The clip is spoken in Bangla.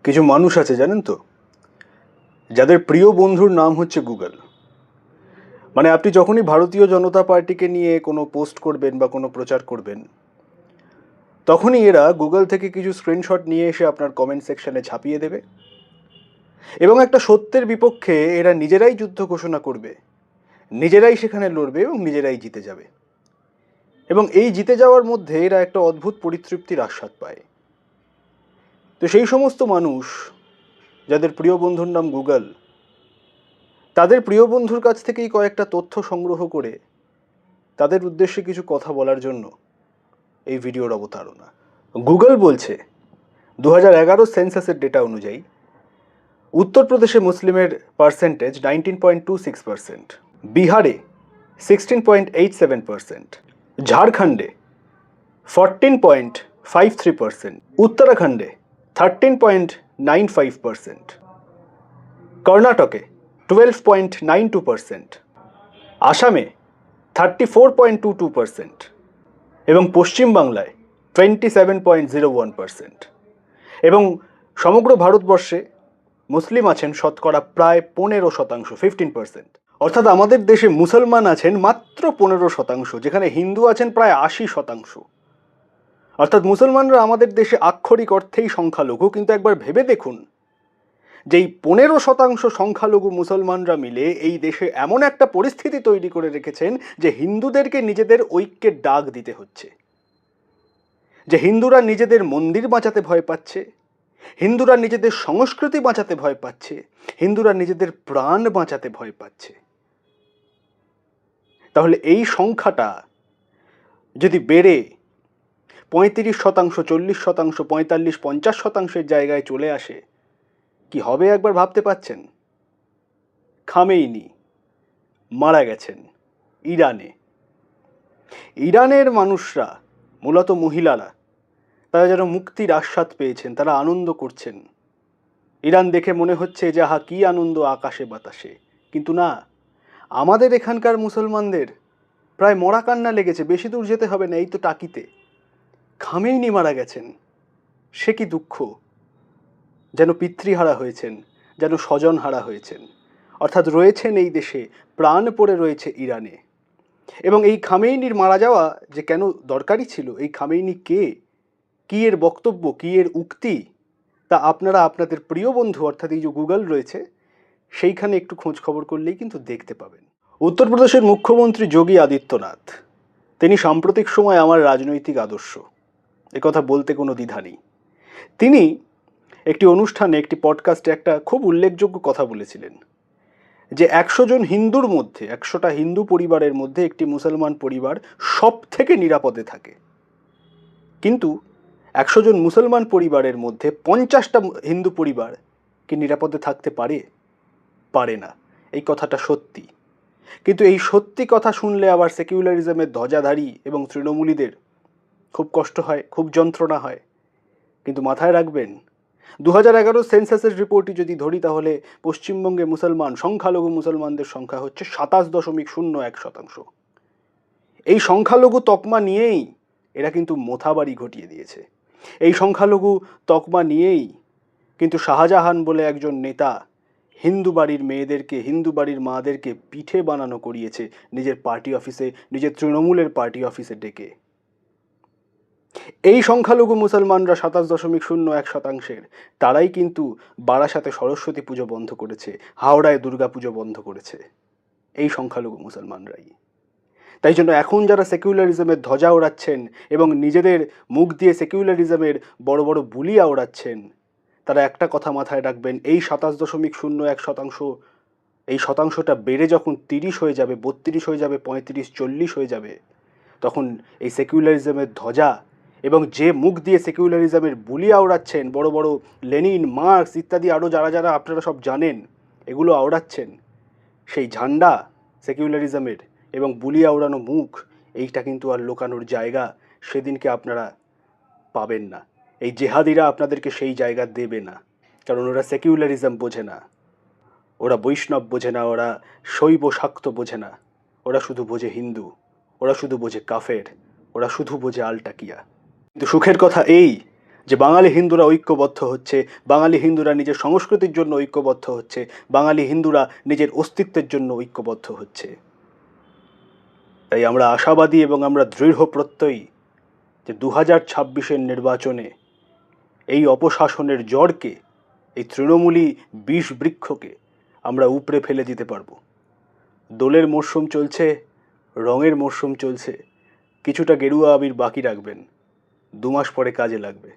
কিছু মানুষ আছে জানেন তো, যাদের প্রিয় বন্ধুর নাম হচ্ছে গুগল। মানে আপনি যখনই ভারতীয় জনতা পার্টিকে নিয়ে কোনো পোস্ট করবেন বা কোনো প্রচার করবেন, তখনই এরা গুগল থেকে কিছু স্ক্রিনশট নিয়ে এসে আপনার কমেন্ট সেকশনে ছাপিয়ে দেবে এবং একটা সত্যের বিপক্ষে এরা নিজেরাই যুদ্ধ ঘোষণা করবে, নিজেরাই সেখানে লড়বে এবং নিজেরাই জিতে যাবে। এবং এই জিতে যাওয়ার মধ্যে এরা একটা অদ্ভুত পরিতৃপ্তির আস্বাদ পায়। তো সেই সমস্ত মানুষ যাদের প্রিয় বন্ধুর নাম গুগল, তাদের প্রিয় বন্ধুর কাছ থেকেই কয়েকটা তথ্য সংগ্রহ করে তাদের উদ্দেশ্যে কিছু কথা বলার জন্য এই ভিডিওর অবতারণা। গুগল বলছে 2011 সেন্সাসের ডেটা অনুযায়ী উত্তরপ্রদেশে মুসলিমের পার্সেন্টেজ 19.26%, বিহারে 16.87%, ঝাড়খণ্ডে 14.53%, উত্তরাখণ্ডে 13.95%, কর্ণাটকে 12.92%, আসামে 34.22% এবং পশ্চিমবাংলায় 27.01%। এবং সমগ্র ভারতবর্ষে মুসলিম আছেন শতকরা প্রায় 15%, 15%। অর্থাৎ আমাদের দেশে মুসলমান আছেন মাত্র 15%, যেখানে হিন্দু আছেন প্রায় 80%। অর্থাৎ মুসলমানরা আমাদের দেশে আক্ষরিক অর্থেই সংখ্যালঘু, কিন্তু একবার ভেবে দেখুন, যেই 15% সংখ্যালঘু মুসলমানরা মিলে এই দেশে এমন একটা পরিস্থিতি তৈরি করে রেখেছেন যে হিন্দুদেরকে নিজেদের ঐক্যের ডাক দিতে হচ্ছে, যে হিন্দুরা নিজেদের মন্দির বাঁচাতে ভয় পাচ্ছে, হিন্দুরা নিজেদের সংস্কৃতি বাঁচাতে ভয় পাচ্ছে, হিন্দুরা নিজেদের প্রাণ বাঁচাতে ভয় পাচ্ছে। তাহলে এই সংখ্যাটা যদি বেড়ে 35%, 40%, 45-50%-এর জায়গায় চলে আসে, কি হবে একবার ভাবতে পাচ্ছেন? খামেইনি মারা গেছেন ইরানে। ইরানের মানুষরা, মূলত মহিলারা, তারা যেন মুক্তির আস্বাদ পেয়েছেন, তারা আনন্দ করছেন। ইরান দেখে মনে হচ্ছে যে হা কি আনন্দ আকাশে বাতাসে। কিন্তু না, আমাদের এখানকার মুসলমানদের প্রায় মরা কান্না লেগেছে। বেশি দূর যেতে হবে না, এই তো টাকিতে খামেইনি মারা গেছেন। সে কি দুঃখ! যেন পিতৃহারা হয়েছেন, যেন স্বজনহারা হয়েছেন। অর্থাৎ রয়েছেন এই দেশে, প্রাণ পড়ে রয়েছে ইরানে। এবং এই খামেইনির মারা যাওয়া যে কেন দরকারি ছিল, এই খামেইনি কে, কী এর বক্তব্য, কী এর উক্তি, তা আপনারা আপনাদের প্রিয় বন্ধু অর্থাৎ এই যে গুগল রয়েছে সেইখানে একটু খোঁজ খবর করলেই কিন্তু দেখতে পাবেন। উত্তরপ্রদেশের মুখ্যমন্ত্রী যোগী আদিত্যনাথ, তিনি সাম্প্রতিক সময় আমার রাজনৈতিক আদর্শ, একথা বলতে কোনো দ্বিধা নেই। তিনি একটি অনুষ্ঠানে, একটি পডকাস্টে একটা খুব উল্লেখযোগ্য কথা বলেছিলেন যে 100 জন হিন্দুর মধ্যে, 100টা হিন্দু পরিবারের মধ্যে একটি মুসলমান পরিবার সব থেকে নিরাপদে থাকে, কিন্তু 100 জন মুসলমান পরিবারের মধ্যে 50টা হিন্দু পরিবার কি নিরাপদে থাকতে পারে? পারে না। এই কথাটা সত্যি। কিন্তু এই সত্যি কথা শুনলে আবার সেকুলারিজমের ধ্বজাধারী এবং তৃণমূলীদের খুব কষ্ট হয়, খুব যন্ত্রণা হয়। কিন্তু মাথায় রাখবেন, 2011 সেন্সাসের রিপোর্টই যদি ধরি, তাহলে পশ্চিমবঙ্গে মুসলমান, সংখ্যালঘু মুসলমানদের সংখ্যা হচ্ছে 27.01%। এই সংখ্যালঘু তকমা নিয়েই এরা কিন্তু মোথাবাড়ি ঘটিয়ে দিয়েছে। এই সংখ্যালঘু তকমা নিয়েই কিন্তু শাহজাহান বলে একজন নেতা হিন্দু বাড়ির মেয়েদেরকে, হিন্দু বাড়ির মাদেরকে পিঠে বানানো করিয়েছে নিজের পার্টি অফিসে, নিজের তৃণমূলের পার্টি অফিসে ডেকে। এই সংখ্যালঘু মুসলমানরা 27.01%, তারাই কিন্তু বারাসাতে সরস্বতী পুজো বন্ধ করেছে, হাওড়ায় দুর্গা পুজো বন্ধ করেছে, এই সংখ্যালঘু মুসলমানরাই। তাই জন্য এখন যারা সেকুলারিজমের ধ্বজা ওড়াচ্ছেন এবং নিজেদের মুখ দিয়ে সেকুলারিজমের বড় বড় বুলি ওড়াচ্ছেন, তারা একটা কথা মাথায় রাখবেন, এই 27.01%, এই শতাংশটা বেড়ে যখন 30 হয়ে যাবে, 32 হয়ে যাবে, 35-40 হয়ে যাবে, তখন এই সেকুলারিজমের ধ্বজা এবং যে মুখ দিয়ে সেকুলারিজমের বুলি আওড়াচ্ছেন, বড় বড় লেনিন, মার্কস ইত্যাদি আরও যারা যারা আপনারা সব জানেন, এগুলো আওড়াচ্ছেন, সেই ঝান্ডা সেকুলারিজমের এবং বুলি আওড়ানো মুখ, এইটা কিন্তু আর লোকানোর জায়গা সেদিনকে আপনারা পাবেন না। এই জেহাদিরা আপনাদেরকে সেই জায়গা দেবে না, কারণ ওরা সেকুলারিজম বোঝে না, ওরা বৈষ্ণব বোঝে না, ওরা শৈব শাক্ত বোঝে না, ওরা শুধু বোঝে হিন্দু, ওরা শুধু বোঝে কাফের, ওরা শুধু বোঝে আলটাকিয়া। কিন্তু সুখের কথা এই যে বাঙালি হিন্দুরা ঐক্যবদ্ধ হচ্ছে, বাঙালি হিন্দুরা নিজের সংস্কৃতির জন্য ঐক্যবদ্ধ হচ্ছে, বাঙালি হিন্দুরা নিজের অস্তিত্বের জন্য ঐক্যবদ্ধ হচ্ছে। তাই আমরা আশাবাদী এবং আমরা দৃঢ় প্রত্যয়ী যে 2026-এর নির্বাচনে এই অপশাসনের জড়কে, এই তৃণমূলী বিষ বৃক্ষকে আমরা উপড়ে ফেলে দিতে পারবো। দোলের মরশুম চলছে, রঙের মরশুম চলছে, কিছুটা গেরুয়া আবির বাকি রাখবেন, 2 মাস পরে কাজে লাগবে।